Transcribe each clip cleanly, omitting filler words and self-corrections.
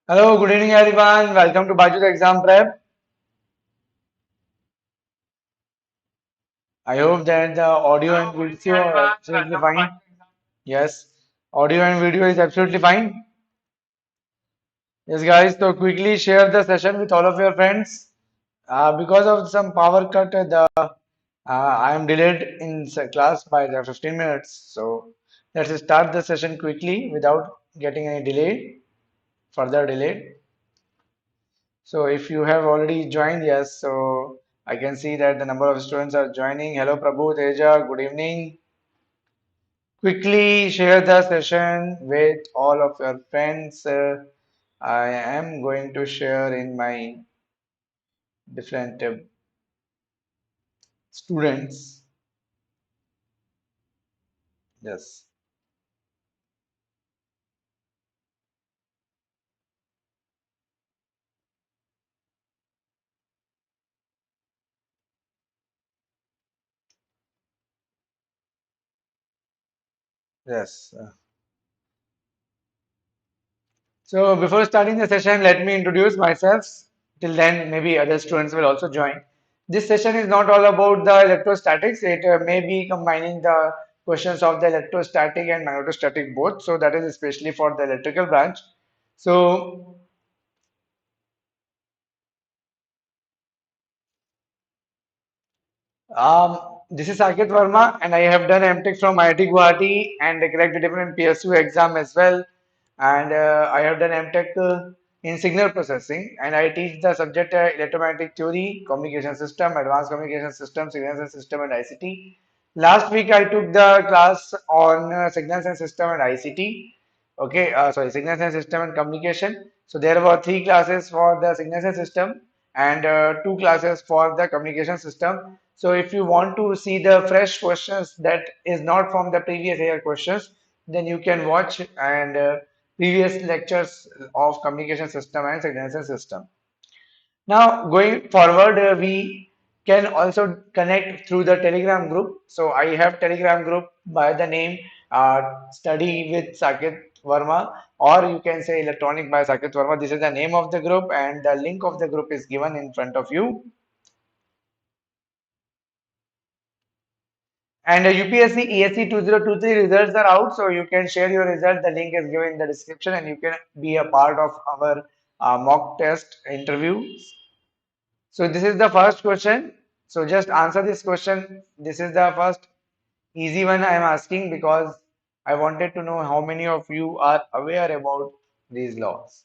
Hello, good evening everyone. Welcome to BYJU'S exam prep. I hope that the audio and video are absolutely fine. Yes, audio and video is absolutely fine. Yes, guys, so quickly share the session with all of your friends. Because of some power cut, I am delayed in class by the 15 minutes. So let's start the session quickly without getting any further delay. So if you have already joined, yes, so I can see that the number of students are joining. Hello, Prabhu, Teja, good evening. Quickly share the session with all of your friends. I am going to share in my different students. Yes, yes. So before starting the session, let me introduce myself. Till then, maybe other students will also join. This session is not all about the electrostatics. It may be combining the questions of the electrostatic and magnetostatic both. So that is especially for the electrical branch. So this is Saket Verma, and I have done MTech from IIT Guwahati and cracked the different PSU exam as well. And I have done MTech in signal processing, and I teach the subject electromagnetic theory, communication system, advanced communication system, signals and system, and ICT. Last week I took the class on signals and system and ICT. Okay, sorry, signals and system and communication. So there were three classes for the signals and system and two classes for the communication system. So if you want to see the fresh questions that is not from the previous year questions, then you can watch and previous lectures of communication system and signals and system. Now, going forward, we can also connect through the Telegram group. So I have Telegram group by the name Study with Saket Verma, or you can say Electronic by Saket Verma. This is the name of the group, and the link of the group is given in front of you. And UPSC ESE 2023 results are out, so you can share your result. The link is given in the description, and you can be a part of our mock test interviews. So this is the first question. So just answer this question. This is the first easy one I am asking because I wanted to know how many of you are aware about these laws.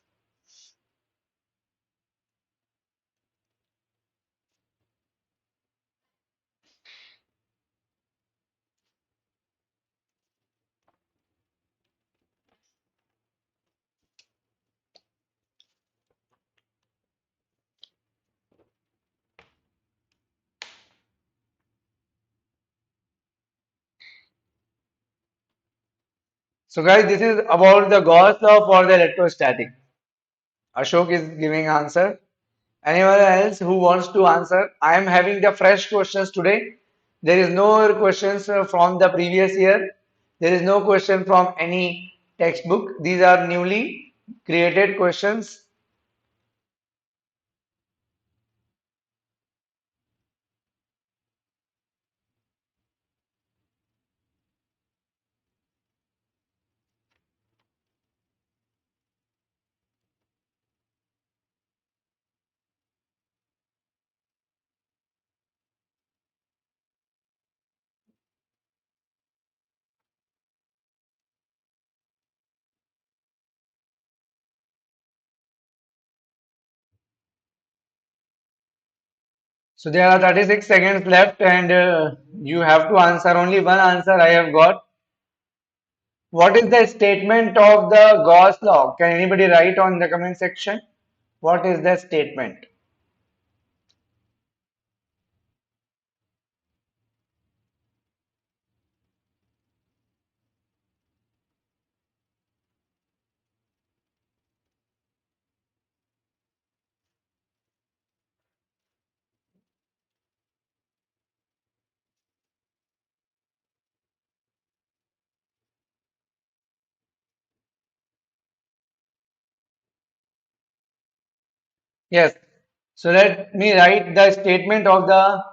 So guys, this is about the Gauss law for the electrostatic. Ashok is giving answer. Anyone else who wants to answer? I am having the fresh questions today. There is no questions from the previous year. There is no question from any textbook. These are newly created questions. So there are 36 seconds left, and you have to answer only one answer. I have got. What is the statement of the Gauss law? Can anybody write on the comment section? What is the statement? Yes. So let me write the statement of the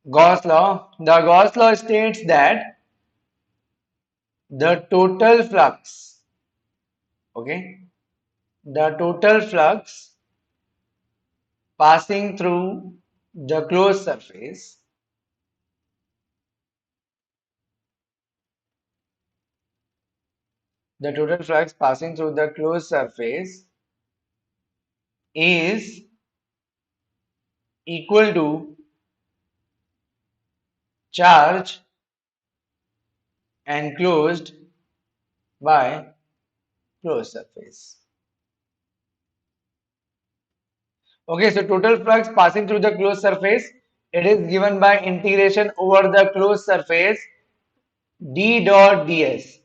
Gauss law. The Gauss law states that the total flux, okay, the total flux passing through the closed surface, the total flux passing through the closed surface is equal to charge enclosed by closed surface. Okay, so total flux passing through the closed surface, it is given by integration over the closed surface d dot ds.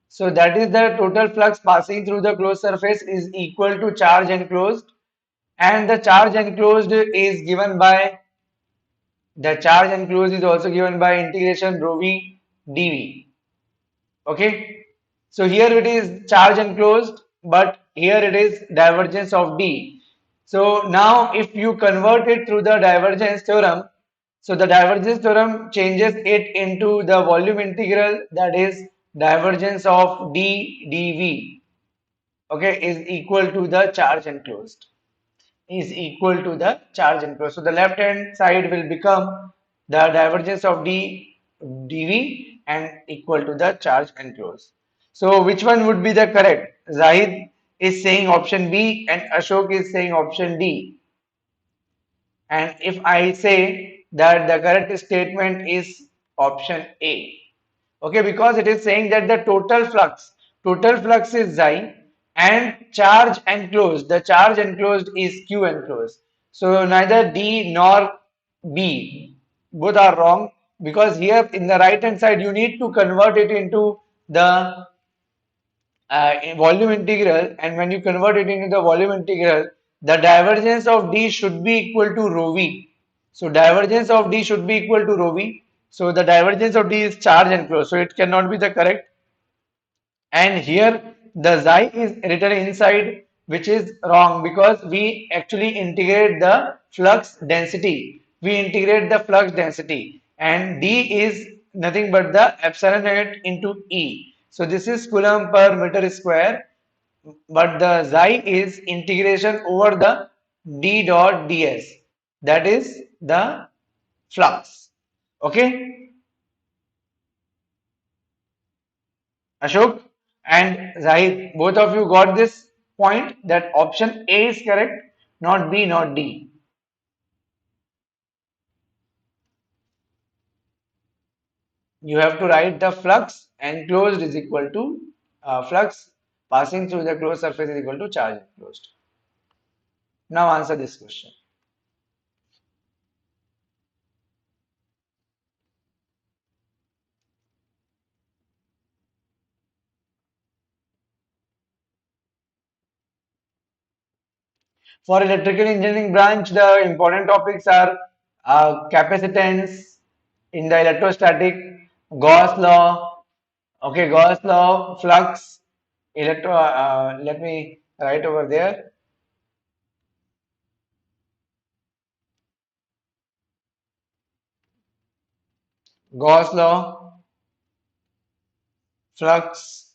So that is the total flux passing through the closed surface is equal to charge enclosed, and the charge enclosed is given by the charge enclosed is also given by integration rho v dv. Okay, so here it is charge enclosed, but here it is divergence of d. So now if you convert it through the divergence theorem, so the divergence theorem changes it into the volume integral, that is divergence of d dv, okay, is equal to the charge enclosed, is equal to the charge enclosed. So the left hand side will become the divergence of d dv and equal to the charge enclosed. So which one would be the correct? Zahid is saying option B and Ashok is saying option D. And if I say that the correct statement is option A, okay, because it is saying that the total flux is xi and charge enclosed, the charge enclosed is q enclosed. So neither D nor B, both are wrong, because here in the right hand side you need to convert it into the volume integral, and when you convert it into the volume integral, the divergence of D should be equal to rho v. So divergence of D should be equal to rho v. So the divergence of D is charge enclosed, so it cannot be the correct. And here the xi is written inside, which is wrong, because we actually integrate the flux density. We integrate the flux density, and D is nothing but the epsilon naught into E. So this is Coulomb per meter square, but the xi is integration over the D dot ds. That is the flux. Okay, Ashok and Zahid, both of you got this point that option A is correct, not B, not D. You have to write the flux enclosed is equal to flux passing through the closed surface is equal to charge enclosed. Now answer this question. For electrical engineering branch, the important topics are capacitance in the electrostatic, Gauss law, okay, Gauss law, flux, let me write over there, Gauss law, flux,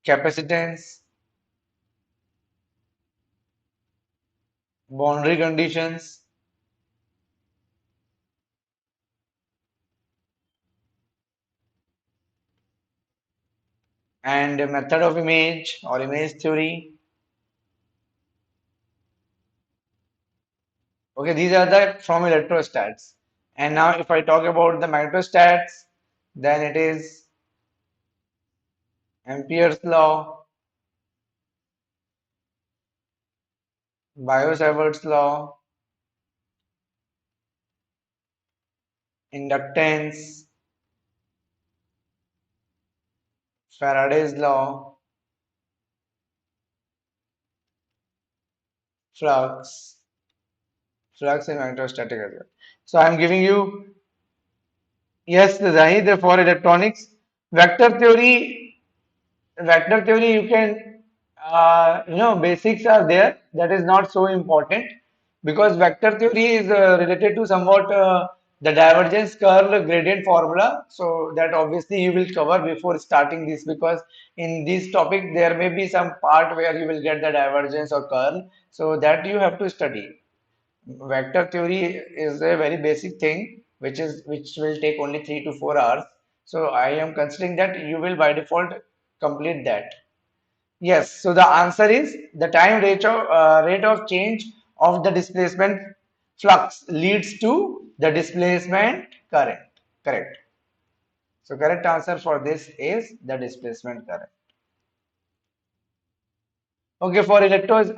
capacitance, boundary conditions, and method of image or image theory. Okay, these are the from electrostats. And now if I talk about the magnetostats, then it is Ampere's law, Biot-Savart's law, inductance, Faraday's law, flux, flux in magnetostatic as well. So I am giving you, yes, Zahid, for electronics, vector theory, you can Basics are there. That is not so important because vector theory is related to somewhat the divergence curl gradient formula. So that obviously you will cover before starting this, because in this topic there may be some part where you will get the divergence or curl. So that you have to study. Vector theory is a very basic thing which will take only 3 to 4 hours. So I am considering that you will by default complete that. Yes, so the answer is the time rate of change of the displacement flux leads to the displacement current. Correct. So correct answer for this is the displacement current. Okay, for electros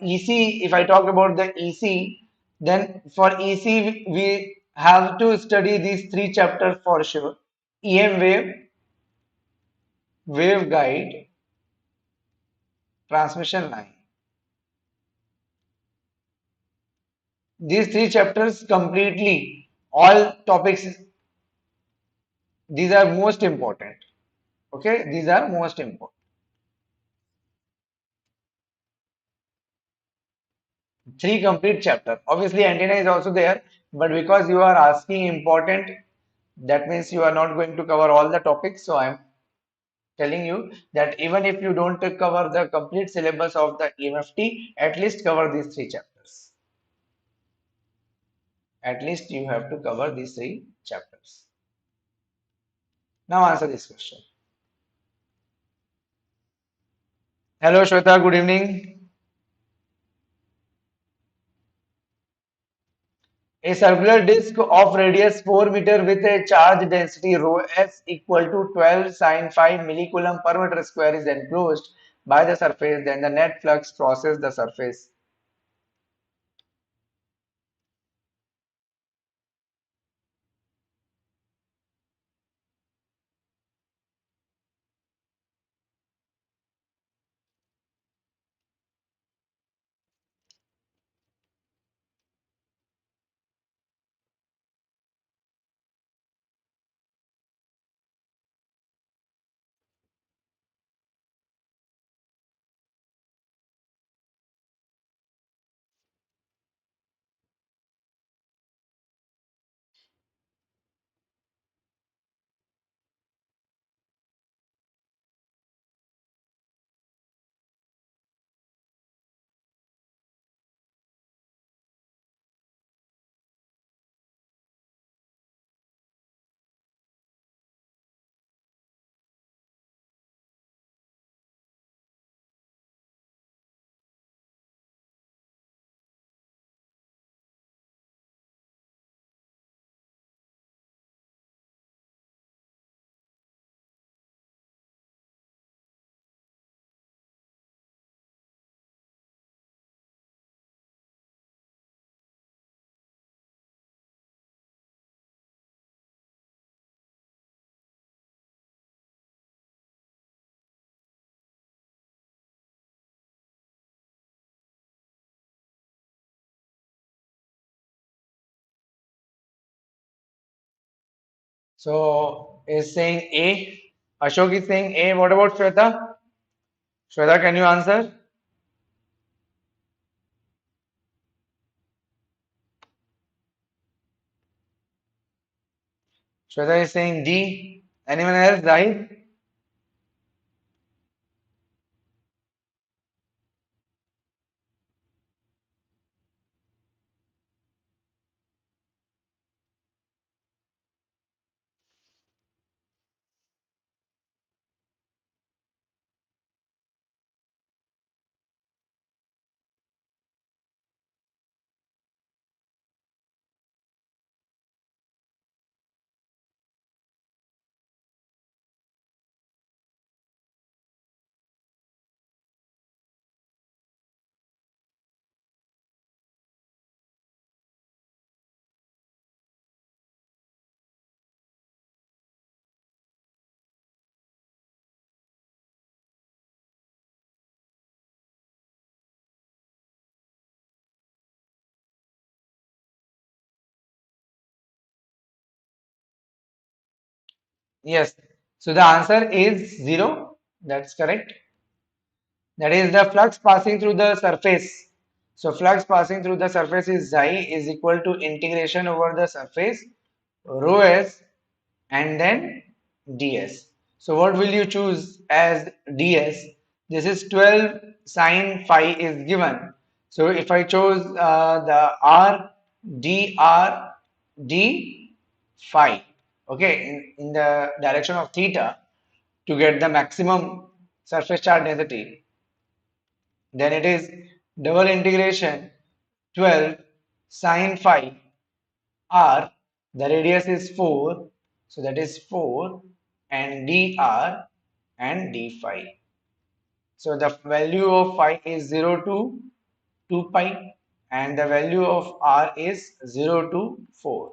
EC, if I talk about the EC, then for EC we have to study these 3 chapters for sure. EM wave, wave guide, transmission line. These 3 chapters completely, all topics, these are most important. Okay, these are most important. 3 complete chapter. Obviously, antenna is also there, but because you are asking important, that means you are not going to cover all the topics. So I'm telling you that even if you don't cover the complete syllabus of the EMFT, at least cover these 3 chapters. At least you have to cover these 3 chapters. Now answer this question. Hello Shweta, good evening. A circular disk of radius 4 meter with a charge density rho s equal to 12 sine 5 millicoulomb per meter square is enclosed by the surface, then the net flux crosses the surface. So is saying A. Ashok is saying A. What about Shweta? Shweta, can you answer? Shweta is saying D. Anyone else? Zahid? Yes. So the answer is 0. That's correct. That is the flux passing through the surface. So flux passing through the surface is xi is equal to integration over the surface rho s and then ds. So what will you choose as ds? This is 12 sine phi is given. So if I chose the r d phi, okay, in the direction of theta to get the maximum surface charge density, then it is double integration 12 sine phi r, the radius is 4, so that is 4 and dr and d phi. So the value of phi is 0 to 2 pi and the value of r is 0 to 4.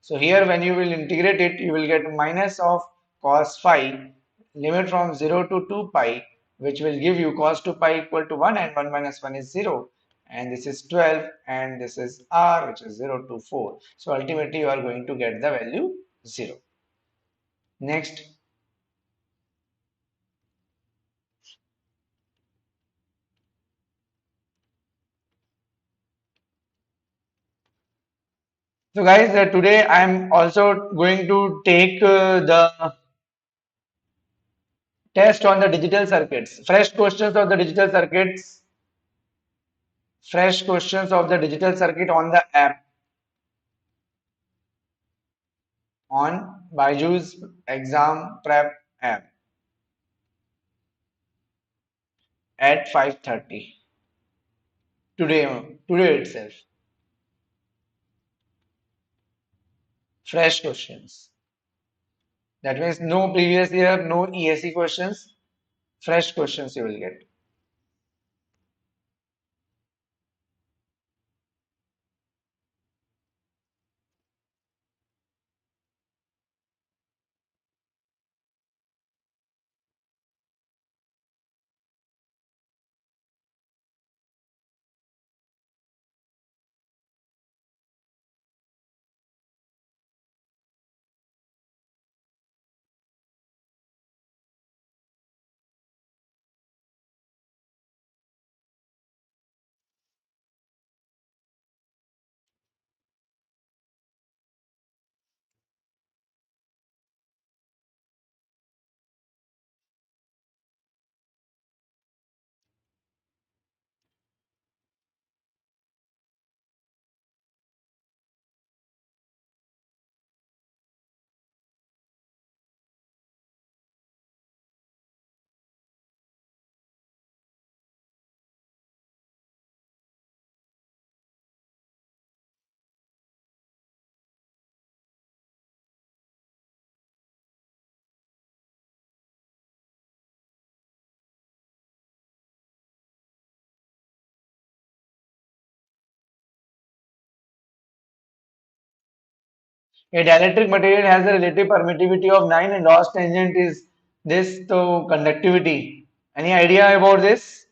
So here when you will integrate it, you will get minus of cos phi limit from 0 to 2 pi, which will give you cos 2 pi equal to 1 and 1 minus 1 is 0. And this is 12 and this is r, which is 0 to 4. So ultimately you are going to get the value 0. Next. So guys, today I am also going to take the test on the digital circuits. Fresh questions of the digital circuit on the app on BYJU'S exam prep app at 5:30 today itself. Fresh questions. That means no previous year, no ESE questions. Fresh questions you will get. A dielectric material has a relative permittivity of 9 and loss tangent is this to conductivity. Any idea about this?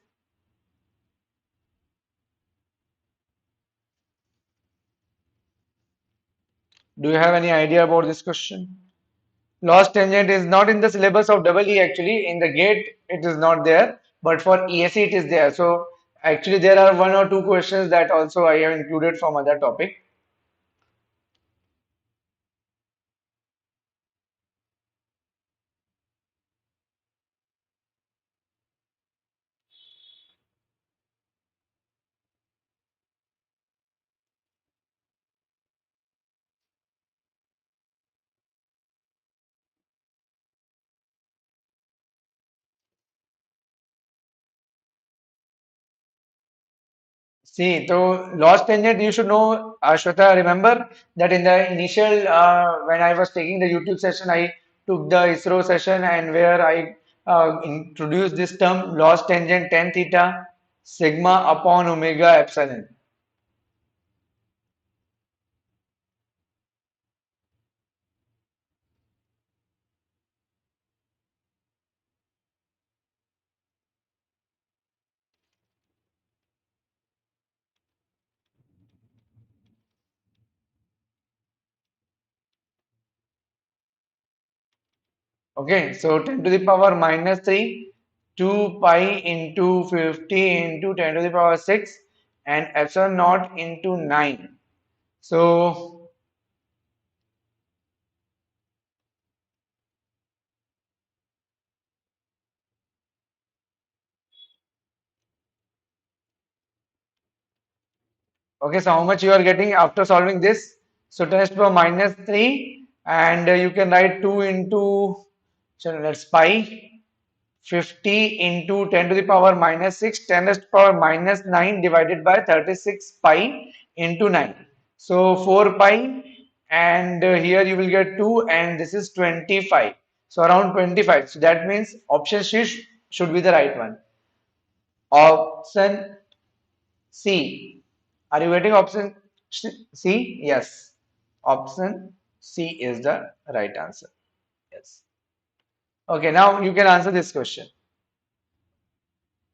Do you have any idea about this question? Loss tangent is not in the syllabus of double E actually. In the gate, it is not there, but for ESE it is there. So actually, there are one or two questions that also I have included from other topic. See, so loss tangent you should know, Ashwata. Remember that in the initial when I was taking the YouTube session, I took the ISRO session and where I introduced this term loss tangent tan theta sigma upon omega epsilon. Okay, so 10 to the power minus 3 2 pi into 50 into 10 to the power 6 and epsilon naught into 9. So, okay, so how much you are getting after solving this? So 10 to the power minus 3 and you can write 2 into, so let's pi 50 into 10 to the power minus 6, 10 to the power minus 9 divided by 36 pi into 9. So 4 pi and here you will get 2 and this is 25. So around 25. So that means option C should be the right one. Option C. Are you getting option C? Yes. Option C is the right answer. Yes. Okay, now you can answer this question.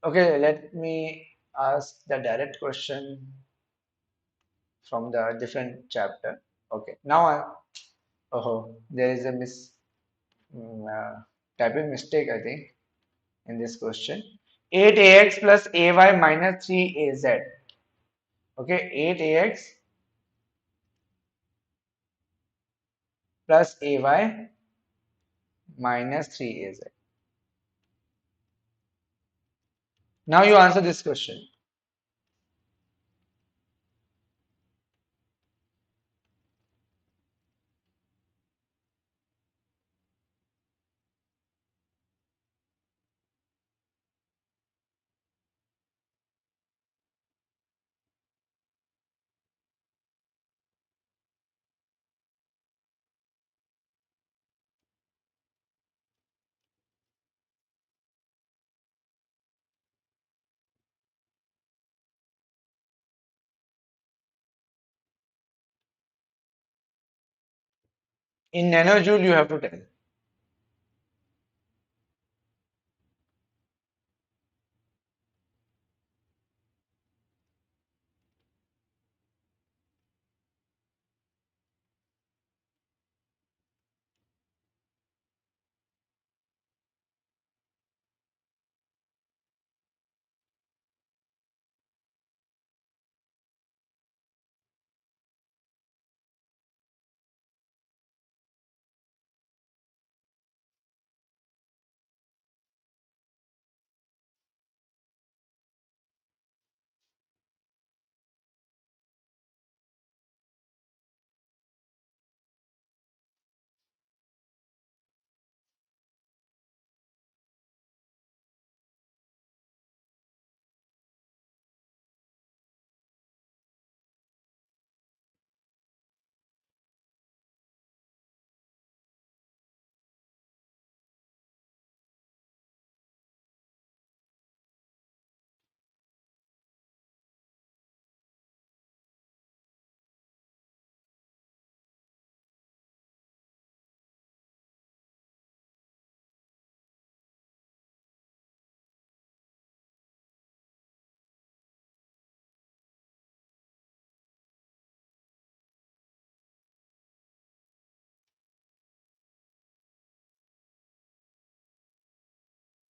Okay, let me ask the direct question from the different chapter. Okay, now oh, there is a typing mistake, I think, in this question. 8ax plus ay minus 3az. Okay, 8ax plus ay minus 3az. Now you answer this question. In nanojoule, you have to tell.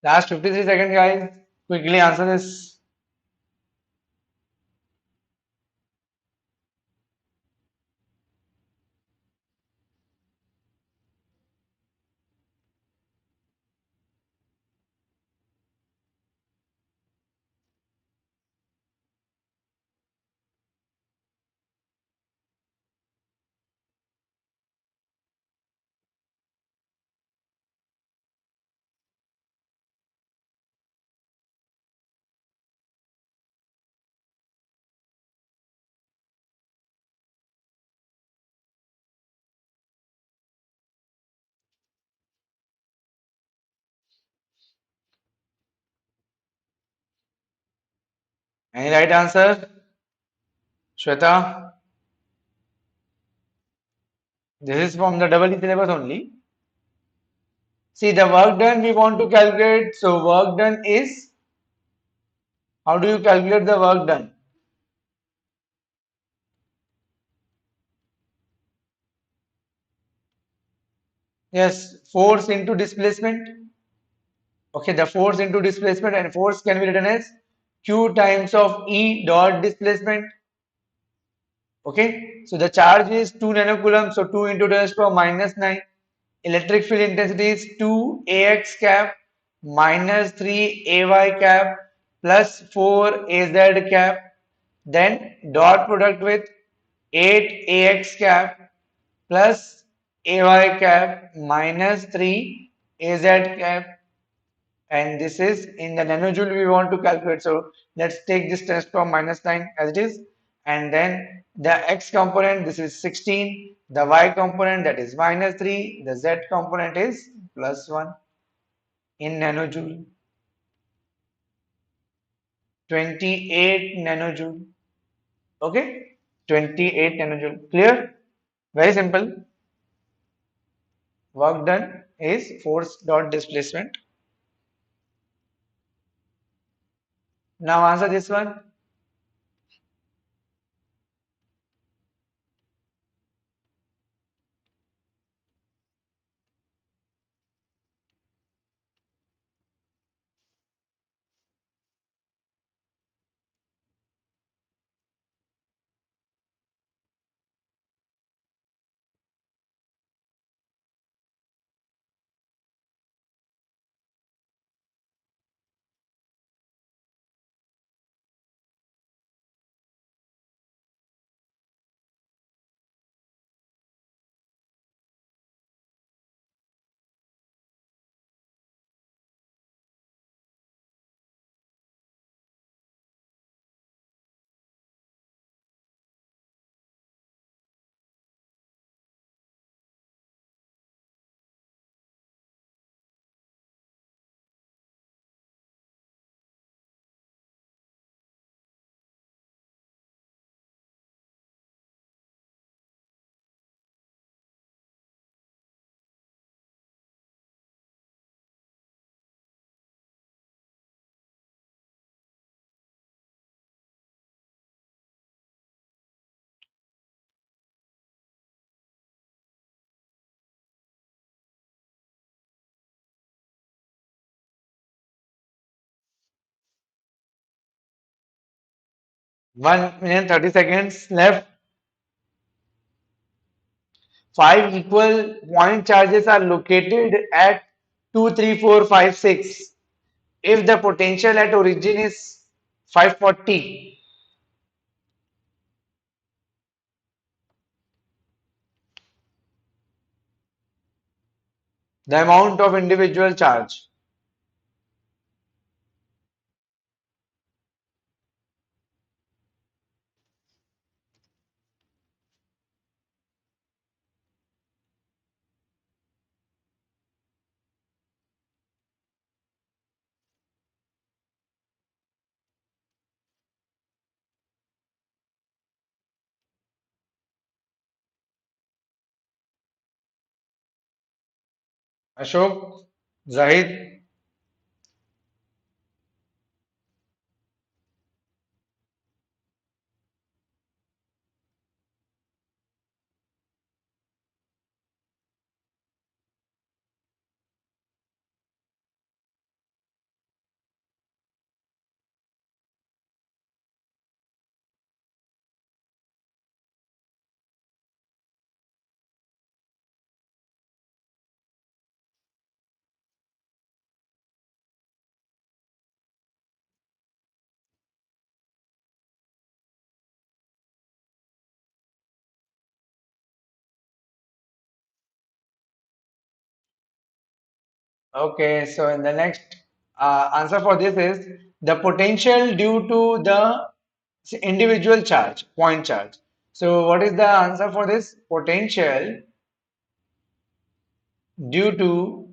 Last 53 seconds, guys. Quickly answer this. Any right answer? Shweta? This is from the double E syllabus only. See, the work done we want to calculate. So, work done is, how do you calculate the work done? Yes, force into displacement. Okay, the force into displacement, and force can be written as Q times of E dot displacement. Okay, so the charge is 2 nanocoulomb, so 2 into 10 to the power minus 9. Electric field intensity is 2 AX cap minus 3 AY cap plus 4 AZ cap. Then dot product with 8 AX cap plus AY cap minus 3 AZ cap, and this is in the nanojoule we want to calculate. So let's take this 10 to the power minus 9 as it is, and then the x component, this is 16, the y component, that is minus 3, the z component is plus 1 in nanojoule. 28 nanojoule. Okay, 28 nanojoule. Clear? Very simple. Work done is force dot displacement. Now answer this one. 1 minute 30 seconds left. 5 equal point charges are located at 2, 3, 4, 5, 6. If the potential at origin is 540, the amount of individual charge. Ashok, Zahid. Okay, so in the next answer for this is the potential due to the individual charge, point charge. So what is the answer for this? Potential due to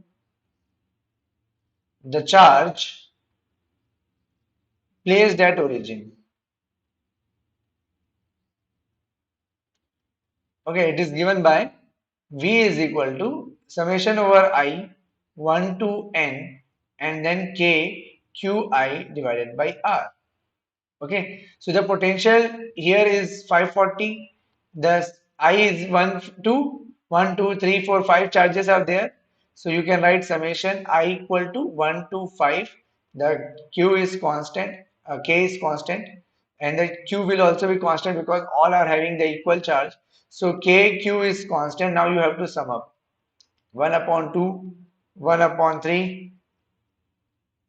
the charge placed at origin. Okay, it is given by V is equal to summation over I 1 to N and then K QI divided by R. Okay, so the potential here is 540. The I is 1, 2, 1, 2, 3, 4, 5 charges are there. So you can write summation I equal to 1 to 5. The Q is constant, K is constant, and the Q will also be constant because all are having the equal charge. So K, Q is constant. Now you have to sum up 1 upon 2, 1 upon 3,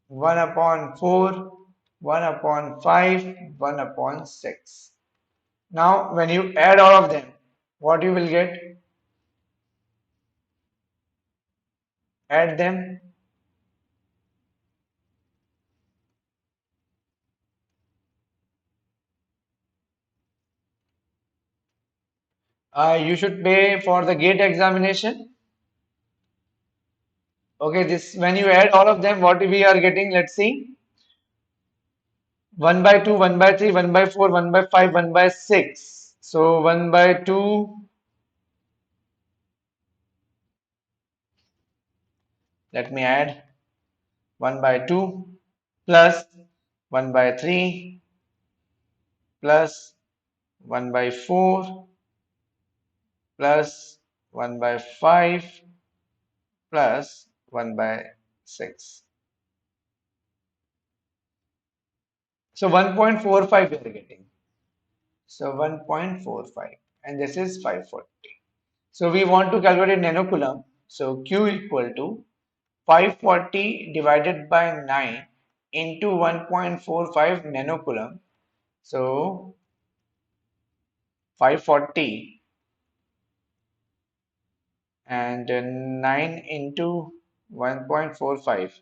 1 upon 4, 1 upon 5, 1 upon 6. Now when you add all of them, what you will get? Add them. You should pay for the gate examination. Okay, this when you add all of them, what we are getting? Let's see. 1 by 2, 1 by 3, 1 by 4, 1 by 5, 1 by 6. So 1 by 2, let me add 1 by 2 plus 1 by 3 plus 1 by 4 plus 1 by 5 plus 1 by 6. So 1.45 we are getting. So 1.45 and this is 540. So we want to calculate nanocoulomb. So Q equal to 540 divided by 9 into 1.45 nanocoulomb. So 540 and 9 into 1.45,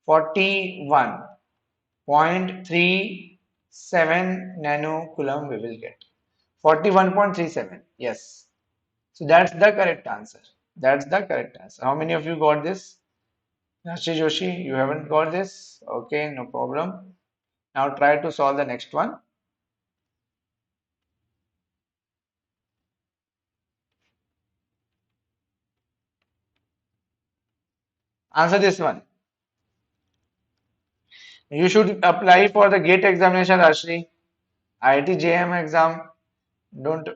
41.37 nanocoulomb we will get. 41.37, yes. So that's the correct answer. That's the correct answer. How many of you got this? Rashi Joshi, you haven't got this? Okay, no problem. Now try to solve the next one. Answer this one. You should apply for the GATE examination, Rashri. IIT JM exam. Don't.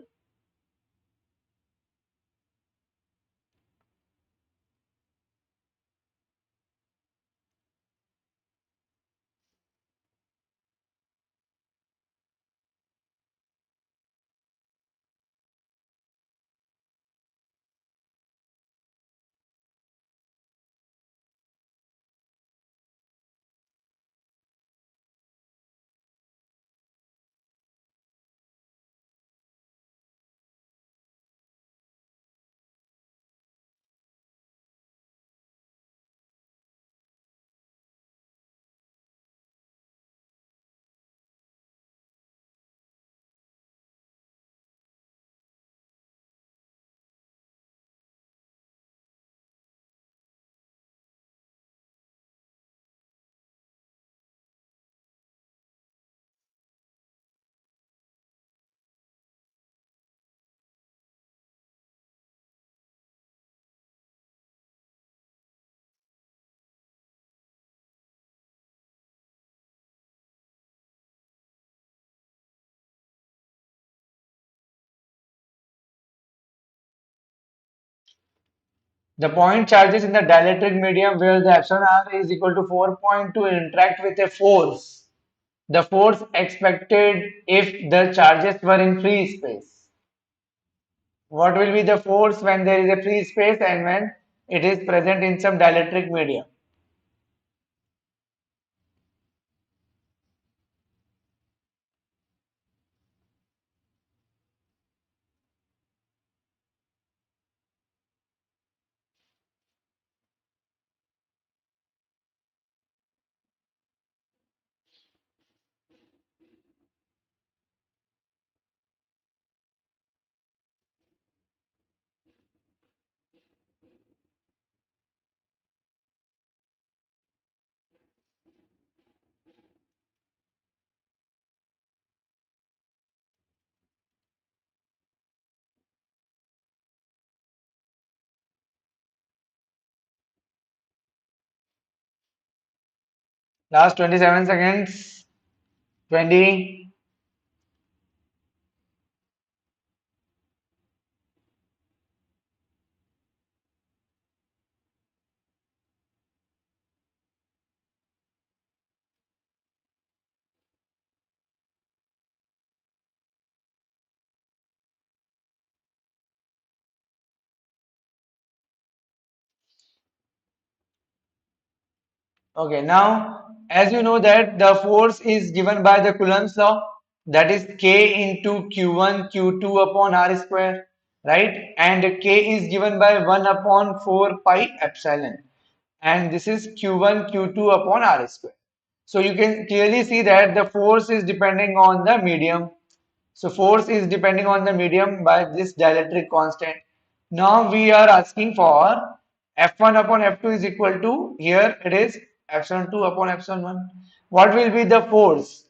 The point charges in the dielectric medium where the epsilon r is equal to 4.2 interact with a force. The force expected if the charges were in free space. What will be the force when there is a free space and when it is present in some dielectric medium? Last 27 seconds. 20. Okay, now as you know that the force is given by the Coulomb's law, that is K into Q1 Q2 upon R square, right? And K is given by 1 upon 4 pi epsilon, and this is Q1 Q2 upon R square. So you can clearly see that the force is depending on the medium. So force is depending on the medium by this dielectric constant. Now we are asking for F1 upon F2 is equal to, here it is epsilon 2 upon epsilon 1. What will be the force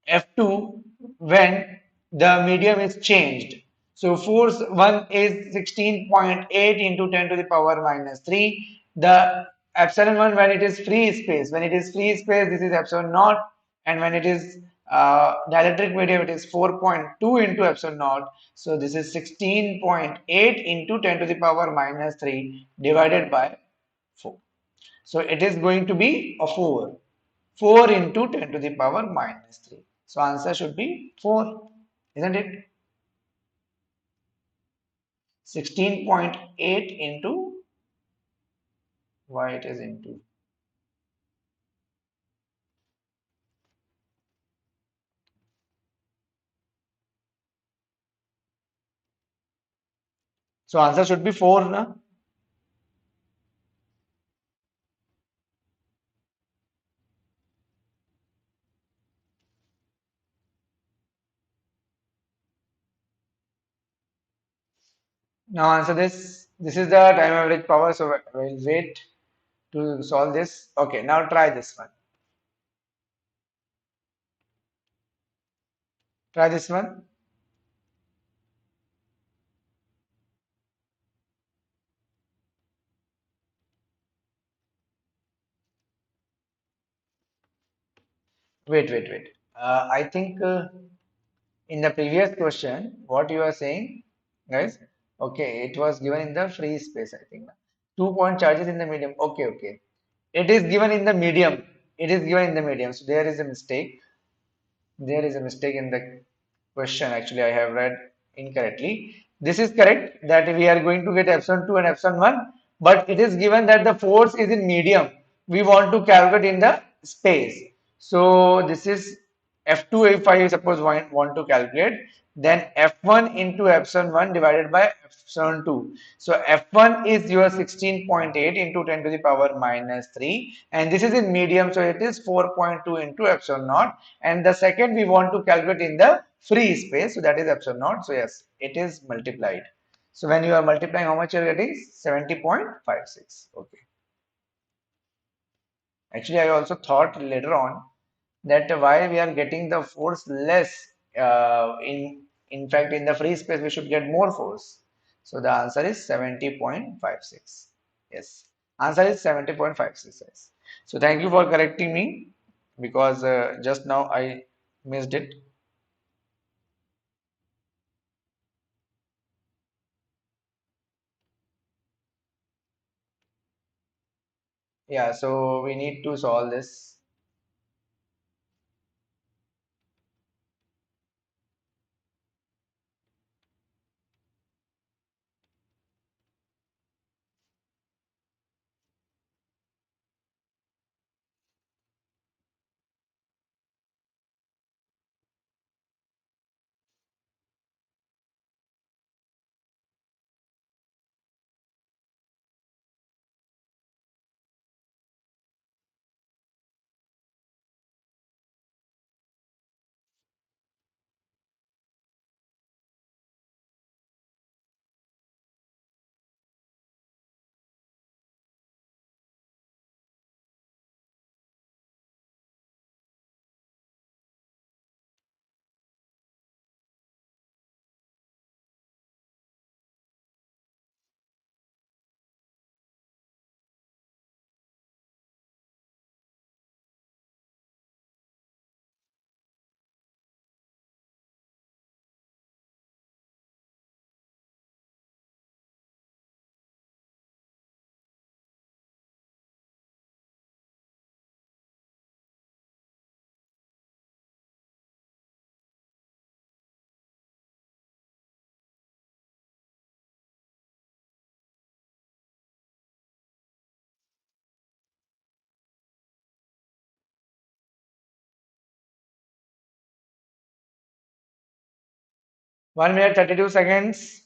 F2 when the medium is changed? So force 1 is 16.8 into 10 to the power minus 3. The epsilon 1 when it is free space. When it is free space, this is epsilon naught. And when it is dielectric medium, it is 4.2 into epsilon naught. So this is 16.8 into 10 to the power minus 3 divided by 4. So it is going to be a 4. 4 into 10 to the power minus 3. So answer should be 4, isn't it? 16.8 into, why it is into. So answer should be 4, na? Now answer this. This is the time average power, so we'll wait to solve this. Okay, now try this one. Try this one. Wait. I think in the previous question, what you are saying, guys? Okay, it was given in the free space, I think. 2 point charges in the medium. Okay. It is given in the medium. It is given in the medium. So there is a mistake. There is a mistake in the question. Actually, I have read incorrectly. This is correct that we are going to get epsilon 2 and epsilon 1, but it is given that the force is in medium. We want to calculate in the space. So this is F2 if I suppose want to calculate, then F1 into epsilon 1 divided by epsilon 2. So F1 is your 16.8 into 10 to the power minus 3, and this is in medium, so it is 4.2 into epsilon naught. And the second we want to calculate in the free space, so that is epsilon naught. So yes, it is multiplied. So when you are multiplying, how much you are getting? 70.56. Okay. Actually, I also thought later on that why we are getting the force less, in fact in the free space we should get more force. So the answer is 70.56. Yes, answer is 70.56. Yes. So thank you for correcting me, because just now I missed it. Yeah, so we need to solve this. 1 minute 32 seconds.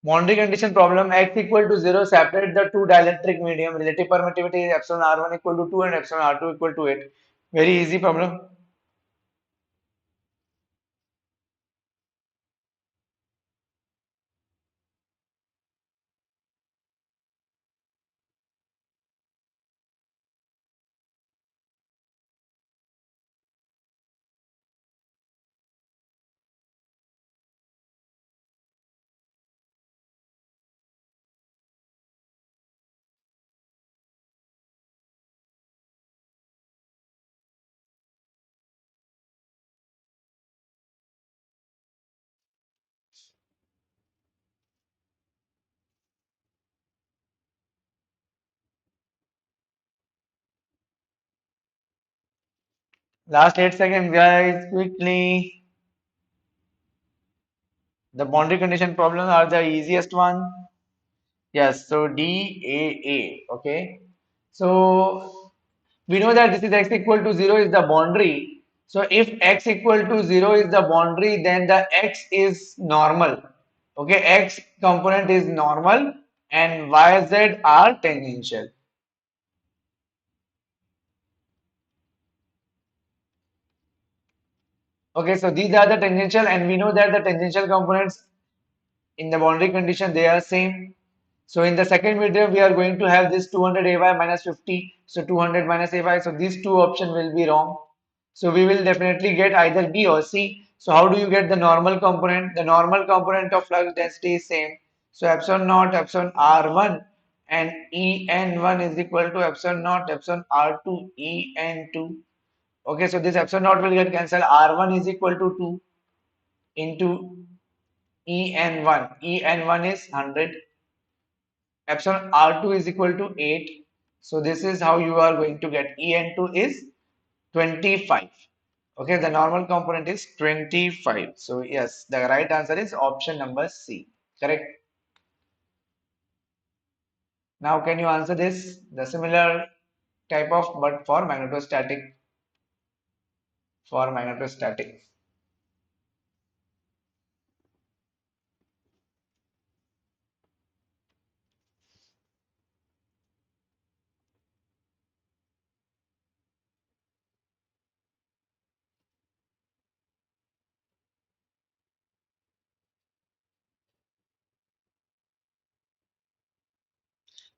Boundary condition problem x equal to 0 separate the two dielectric medium. Relative permittivity is epsilon R1 equal to 2 and epsilon R2 equal to 8. Very easy problem. Last 8 seconds, guys, quickly. The boundary condition problems are the easiest one. Yes, so DAA. Okay. So we know that this is x equal to 0 is the boundary. So if x equal to 0 is the boundary, then the x is normal. Okay, x component is normal and y, z are tangential. Okay, so these are the tangential, and we know that the tangential components in the boundary condition they are same. So in the second video we are going to have this 200 ay minus 50. So 200 minus ay. So these two options will be wrong. So we will definitely get either B or C. So how do you get the normal component? The normal component of flux density is same. So epsilon naught epsilon R1 and En1 is equal to epsilon naught epsilon R2 En2. Okay, so this epsilon naught will get cancelled. R1 is equal to 2 into En1. En1 is 100. Epsilon R2 is equal to 8. So this is how you are going to get En2 is 25. Okay, the normal component is 25. So yes, the right answer is option number C. Correct. Now can you answer this? The similar type of but for magnetostatic. For magnetostatic.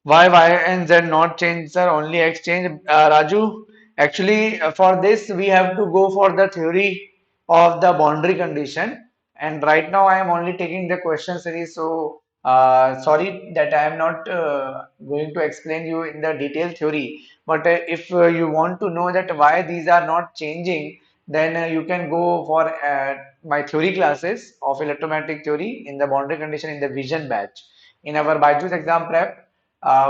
Why Y and Z not change, sir? Only X change. Raju, actually, for this we have to go for the theory of the boundary condition. And right now I am only taking the question series. So sorry that I am not going to explain you in the detailed theory. But if you want to know that why these are not changing, then you can go for my theory classes of electromagnetic theory in the boundary condition in the vision batch. In our BYJU'S exam prep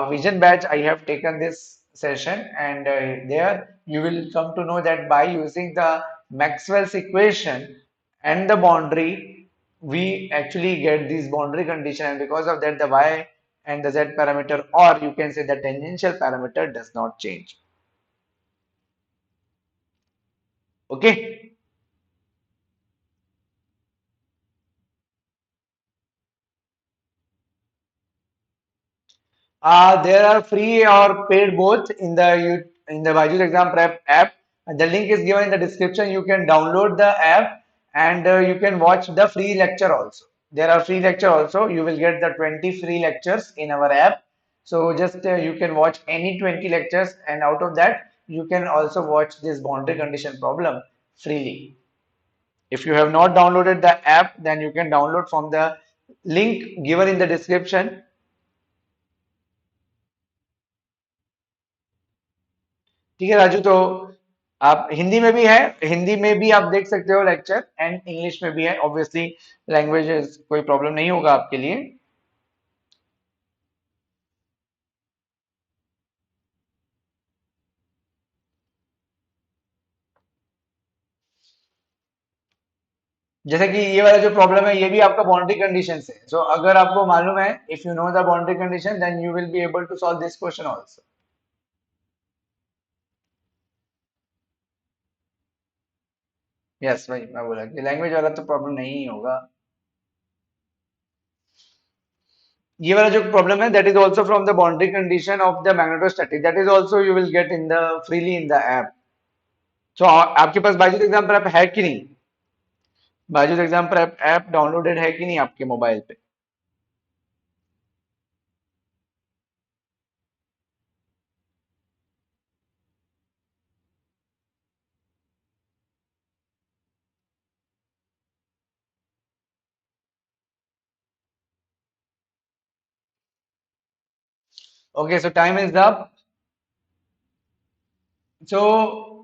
vision batch, I have taken this session, and there you will come to know that by using the Maxwell's equation and the boundary, we actually get this boundary condition, and because of that, the y and the z parameter, or you can say the tangential parameter, does not change. Okay. There are free or paid both in the in the BYJU'S exam prep app. The link is given in the description. You can download the app and you can watch the free lecture also. There are free lecture also. You will get the 20 free lectures in our app. So just you can watch any 20 lectures, and out of that you can also watch this boundary condition problem freely. If you have not downloaded the app, then you can download from the link given in the description. ठीक है राजू, तो आप हिंदी में भी है, हिंदी में भी आप देख सकते हो लेक्चर, एंड इंग्लिश में भी है। ऑब्वियसली लैंग्वेज कोई प्रॉब्लम नहीं होगा आपके लिए। जैसे कि ये वाला जो प्रॉब्लम है, ये भी आपका बाउंड्री कंडीशन से। सो अगर आपको मालूम है, if you know the boundary condition, then you will be able to solve this question also. Yes भाई, मैं बोला कि लैंग्वेज वाला तो प्रॉब्लम नहीं होगा। ये वाला जो प्रॉब्लम है, that is also from the boundary condition of the magnetostatic, that is also you will get in the freely in the app. So आपके पास बायजूस एग्जाम पर ऐप है कि नहीं? बायजूस एग्जाम पर ऐप डाउनलोडेड है कि नहीं आपके मोबाइल पे? Okay, so time is up. So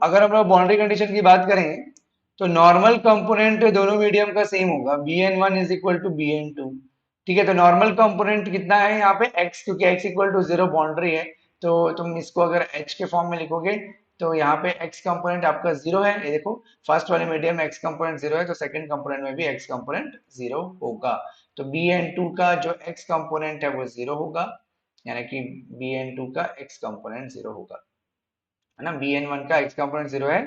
अगर हम लोग बाउंड्री कंडीशन की बात करें, तो नॉर्मल कंपोनेंट दोनों मीडियम का सेम होगा, bn1 is equal to bn2। ठीक है, तो नॉर्मल कंपोनेंट कितना है यहाँ पे x, क्योंकि x इक्वल टू 0 बाउंड्री है। तो तुम इसको अगर h के फॉर्म में लिखोगे, तो यहाँ पे x कंपोनेंट आपका 0 है। ये देखो, फर्स्ट वाले मीडियम में x कंपोनेंट 0 है, तो सेकंड कंपोनेंट में भी x कंपोनेंट 0 होगा। तो bn2 का जो x कंपोनेंट है वो 0 होगा, यानी कि bn2 का x कंपोनेंट 0 होगा, है ना। bn1 का x कंपोनेंट 0 है,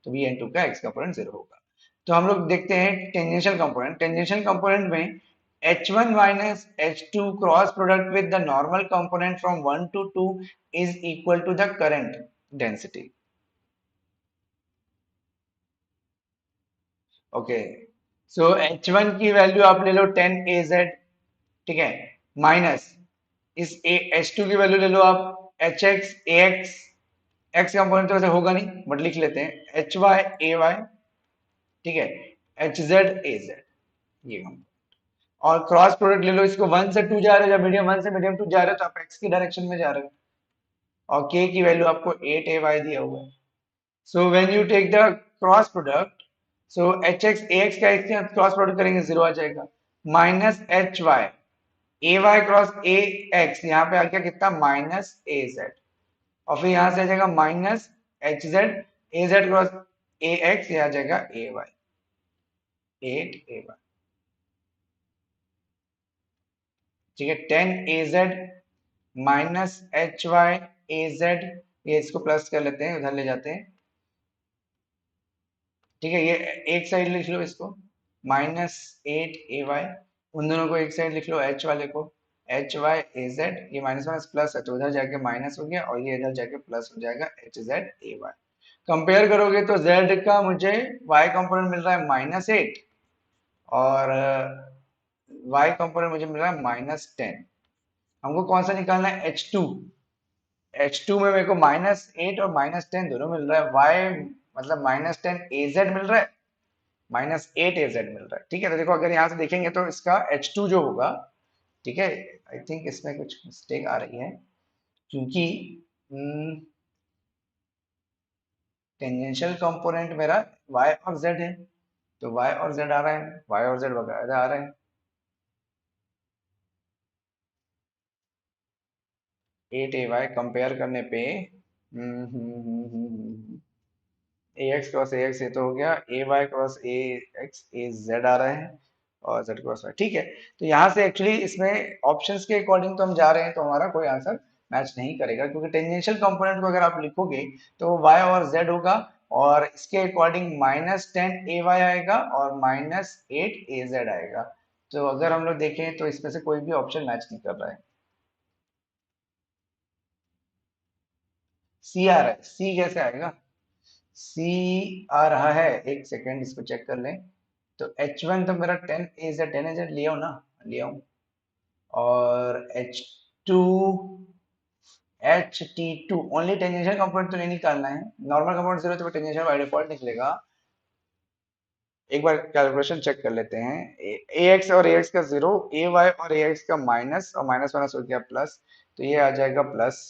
तो bn2 का x कंपोनेंट 0 होगा। तो हम लोग देखते हैं टेंजेंशियल कंपोनेंट। टेंजेंशियल कंपोनेंट में h1 minus h2 cross product with the normal component from 1 to 2 is equal to the current density. Okay, so h1 की वैल्यू आप ले लो 10 az, ठीक है, माइनस इस h2 की वैल्यू ले लो आप hx ax। x कंपोनेंट तो वैसे होगा नहीं, बट लिख लेते हैं hy ay, ठीक है, एच जेड ए जेड, ये हम। और क्रॉस प्रोडक्ट ले लो, इसको वन से टू जा रहे हो, जब मीडियम वन से मीडियम टू जा रहे हो, तो आप एक्स की डायरेक्शन में जा रहे हो, और के की वैल्यू आपको 8ay दिया हुआ है। So when you take the cross product, so H X A X का एक्स के क्रॉस प्रोडक्ट करेंगे, जीरो आ जाएगा, minus H Y A Y cross A X, यहाँ पे आ गया कितना, माइनस ए जेड। और फिर यहाँ से आ जाएगा minus H Z A Z cross A X, ये आ जाएगा ए वाई, 8ay। ठीक है, 10az माइनस एच वाई ए जेड, ये इसको प्लस कर लेते हैं, उधर ले जाते हैं। ठीक है, ये एक साइड लिख लो इसको, माइनस 8ay। उन दोनों को एक साइड लिख लो, एच वाले को एच वाई ए जेड, ये माइनस माइनस प्लस है, तो उधर जाके माइनस हो गया, और ये इधर जाके प्लस हो जाएगा, H Z A Y. Compare करोगे तो z का मुझे y कंपोनेंट मिल रहा है -8, और y कंपोनेंट मुझे मिल रहा है -10। हमको कौन सा निकालना है, H2। H2 में मेरे को -8 और -10 दोनों मिल रहा है, y मतलब -10 az मिल रहा है, -8 az मिल रहा है। ठीक है, तो देखो अगर यहाँ से देखेंगे तो इसका H2 जो होगा, ठीक है, आई थिंक इसमें कुछ मिस्टेक आ रही है, क्योंकि टेंजेंशियल कंपोनेंट मेरा y और z है, तो y और z आ रहा है, y और z वगैरह आ रहे हैं। 8ay कंपेयर करने पे A X cross A X, ये तो हो गया, A Y cross A X A Z आ रहे हैं, और जेड क्रॉस वाई। ठीक है, तो यहाँ से एक्चुअली इसमें ऑप्शंस के अकॉर्डिंग तो हम जा रहे हैं, तो हमारा कोई आंसर मैच नहीं करेगा, क्योंकि टेंजेंशियल कंपोनेंट को अगर आप लिखोगे तो वाई और जेड होगा, और इसके अकॉर्डिंग -10 ए वाई आएगा और -8 ए जेड आएगा। तो अगर हम लोग देखें तो इसमें से कोई भी ऑप्शन मैच नहीं कर रहा है। सी आ रहा है, सी कैसे आएगा? सी आ रहा है, एक सेकेंड इसको चेक कर लें। तो H1 तो मेरा 10 ले आओ ना, ले आओ। और H2 HT2 only tangential component तो नहीं निकालना है, नॉर्मल कंपोनेंट जीरो तो टेंजेंशियल बाय डिफॉल्ट निकलेगा। एक बार कैलकुलेशन चेक कर लेते हैं, ए एक्स और ए एक्स का जीरो, ए वाई और ए एक्स का माइनस, और माइनस माइनस हो गया प्लस, तो ये आ जाएगा प्लस,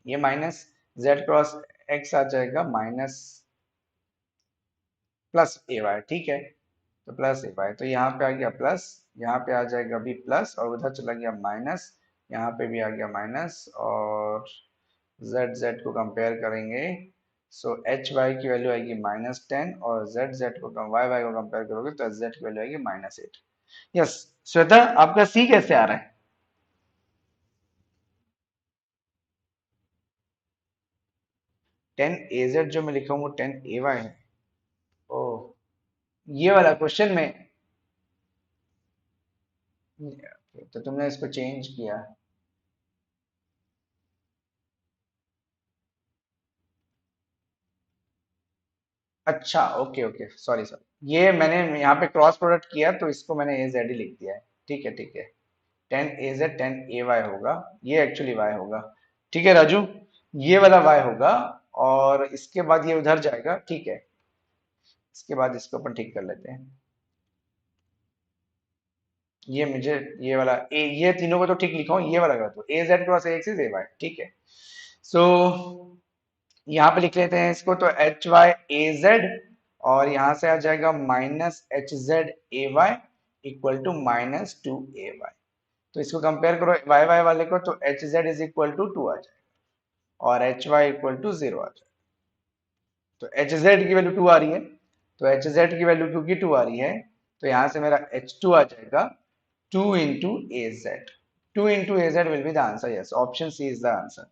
ये माइनस जेड क्रॉस x आ जाएगा माइनस प्लस ए वाई, ठीक है। तो प्लस ए वाई, तो यहाँ पे आ गया प्लस, यहाँ पे आ जाएगा भी प्लस, और उधर चला गया माइनस, यहाँ पे भी आ गया माइनस, और z को कंपेयर करेंगे, सो एच वाई की वैल्यू आएगी -10, और z को y को कंपेयर करोगे तो z की वैल्यू आएगी -8। यस श्वेता, आपका सी कैसे आ रहा है? 10 az जो मैं लिखा हूँ वो 10 ay है। ओह, ये वाला क्वेश्चन में, तो तुमने इसको चेंज किया। अच्छा, ओके ओके, सॉरी सॉरी, ये मैंने यहाँ पे क्रॉस प्रोडक्ट किया तो इसको मैंने ए जेड ही लिख दिया है। ठीक है ठीक है, 10 az 10 ay होगा, ये एक्चुअली y होगा। ठीक है राजू, ये वाला y होगा, और इसके बाद ये उधर जाएगा, ठीक है। इसके बाद इसको अपन ठीक कर लेते हैं। ये मुझे, ये वाला ये तीनों को तो ठीक लिखा हूँ, ये वाला गलत हो, A Z cross X is A Y, ठीक है। सो यहाँ पे लिख लेते हैं इसको, तो एच वाई ए जेड, और यहाँ से आ जाएगा -hz ay equal to -2ay। तो इसको कंपेयर करो वाई वाई वाले को, तो H Z is equal to 2 आ जाएगा, और एच वाई इक्वल टू 0 आ जाएगा। तो एच जेड की वैल्यू 2 आ रही है, तो एच जेड की वैल्यू क्योंकि 2 आ रही है, तो यहाँ से मेरा H2 आ जाएगा 2 into A Z. 2 into A Z will be the answer, yes, option C is the answer.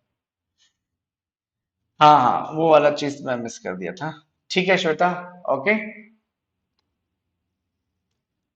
हाँ हाँ, वो वाला चीज मैं मिस कर दिया था। ठीक है Shweta, okay.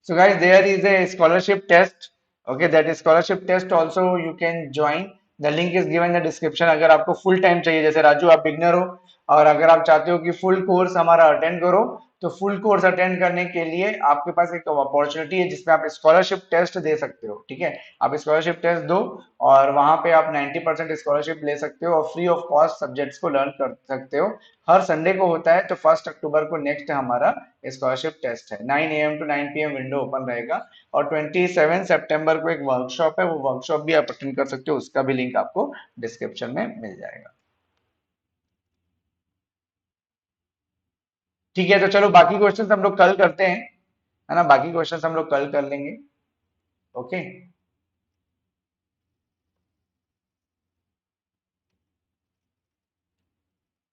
So guys, there is a scholarship test. Okay, that is scholarship test also you can join. The link is given in the description. अगर आपको फुल टाइम चाहिए, जैसे राजू आप बिगनर हो, और अगर आप चाहते हो कि फुल कोर्स हमारा अटेंड करो, तो फुल कोर्स अटेंड करने के लिए आपके पास एक अपॉर्चुनिटी है जिसमें आप स्कॉलरशिप टेस्ट दे सकते हो। ठीक है, आप स्कॉलरशिप टेस्ट दो, और वहां पे आप 90% स्कॉलरशिप ले सकते हो, और फ्री ऑफ कॉस्ट सब्जेक्ट्स को लर्न कर सकते हो। हर संडे को होता है, तो 1 अक्टूबर को नेक्स्ट हमारा स्कॉलरशिप टेस्ट है। 9 AM to 9 PM window open रहेगा, और 27 सितंबर को एक वर्कशॉप है, वो वर्कशॉप भी आप अटेंड कर सकते हो, उसका भी लिंक आपको डिस्क्रिप्शन में मिल जाएगा। ठीक है, तो चलो बाकी क्वेश्चंस हम लोग कल करते हैं, है ना, बाकी क्वेश्चंस हम लोग कल कर लेंगे। ओके,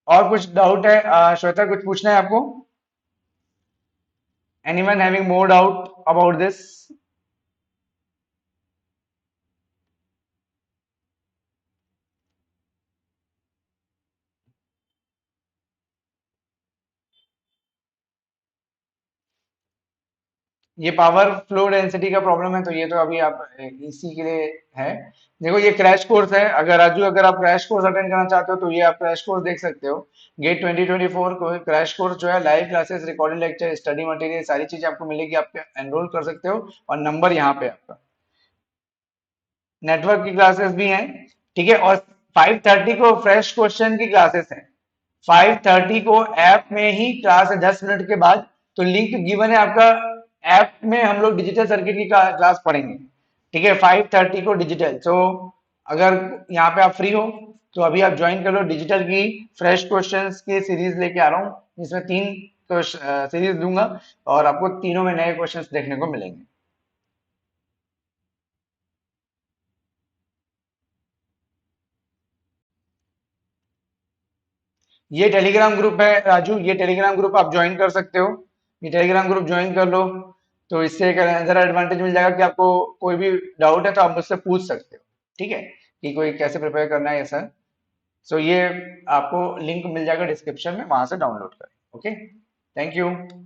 और कुछ डाउट है श्वेता, कुछ पूछना है आपको? Anyone having more doubt about this? ये पावर फ्लो डेंसिटी का प्रॉब्लम है, तो ये तो अभी आप इसी के लिए है। देखो ये क्रैश कोर्स है, अगर राजू अगर आप क्रैश कोर्स अटेंड करना चाहते हो तो ये आप क्रैश कोर्स देख सकते हो। गेट 2024 को क्रैश कोर्स जो है, live classes, recorded lecture, study material, सारी चीजें आपको मिलेगी, आप एनरोल कर सकते हो, और नंबर यहाँ पे आपका। नेटवर्क की क्लासेस भी हैं, ठीक है, और 5:30 को फ्रेश क्वेश्चन की क्लासेस हैं। 5:30 को ऐप में ही क्लास है, 10 मिनट के बाद। तो लिंक गिवन है आपका, ऐप में हम लोग डिजिटल सर्किट की क्लास पढ़ेंगे। ठीक है, 5:30 को डिजिटल। तो अगर यहाँ पे आप फ्री हो तो अभी आप ज्वाइन कर लो, डिजिटल की फ्रेश क्वेश्चंस की सीरीज लेके आ रहा हूँ, जिसमें 3 सीरीज दूंगा, और आपको तीनों में नए क्वेश्चंस देखने को मिलेंगे। ये टेलीग्राम ग्रुप है राजू, ये टेलीग्राम ग्रुप आप ज्वाइन कर सकते हो, ये टेलीग्राम ग्रुप ज्वाइन कर लो। तो इससे एक जरा एडवांटेज मिल जाएगा कि आपको कोई भी डाउट है तो आप मुझसे पूछ सकते हो। ठीक है, कि कोई कैसे प्रिपेयर करना है, ये सर। सो ये आपको लिंक मिल जाएगा डिस्क्रिप्शन में, वहां से डाउनलोड करें। Okay, thank you.